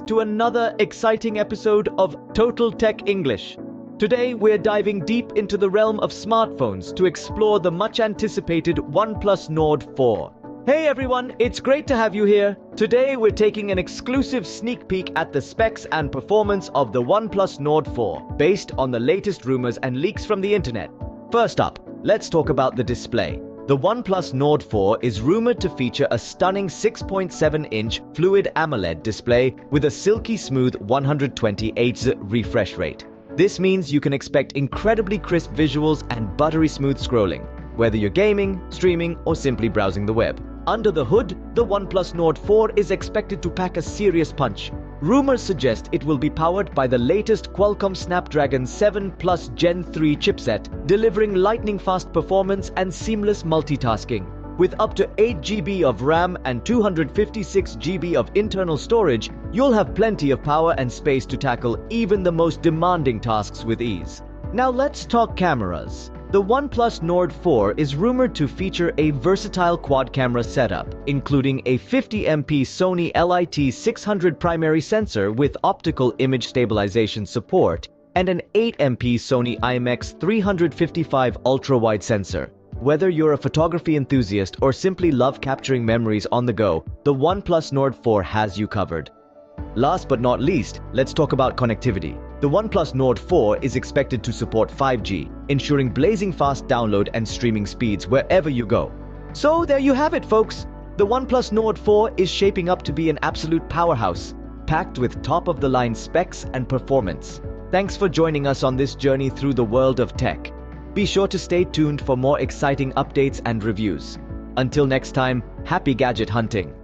to another exciting episode of Total Tech English. Today we're diving deep into the realm of smartphones to explore the much anticipated OnePlus Nord 4. Hey everyone, it's great to have you here. Today we're taking an exclusive sneak peek at the specs and performance of the OnePlus Nord 4, based on the latest rumors and leaks from the internet. First up, let's talk about the display. The OnePlus Nord 4 is rumored to feature a stunning 6.7-inch Fluid AMOLED display with a silky smooth 120 Hz refresh rate. This means you can expect incredibly crisp visuals and buttery smooth scrolling, whether you're gaming, streaming, or simply browsing the web. Under the hood, the OnePlus Nord 4 is expected to pack a serious punch. Rumors suggest it will be powered by the latest Qualcomm Snapdragon 7 Plus Gen 3 chipset, delivering lightning-fast performance and seamless multitasking. With up to 8 GB of RAM and 256 GB of internal storage, you'll have plenty of power and space to tackle even the most demanding tasks with ease. Now let's talk cameras. The OnePlus Nord 4 is rumored to feature a versatile quad-camera setup, including a 50MP Sony LIT600 primary sensor with optical image stabilization support and an 8MP Sony IMX355 ultra-wide sensor. Whether you're a photography enthusiast or simply love capturing memories on the go, the OnePlus Nord 4 has you covered. Last but not least, let's talk about connectivity. The OnePlus Nord 4 is expected to support 5G, ensuring blazing fast download and streaming speeds wherever you go. So there you have it, folks. The OnePlus Nord 4 is shaping up to be an absolute powerhouse, packed with top-of-the-line specs and performance. Thanks for joining us on this journey through the world of tech. Be sure to stay tuned for more exciting updates and reviews. Until next time, happy gadget hunting!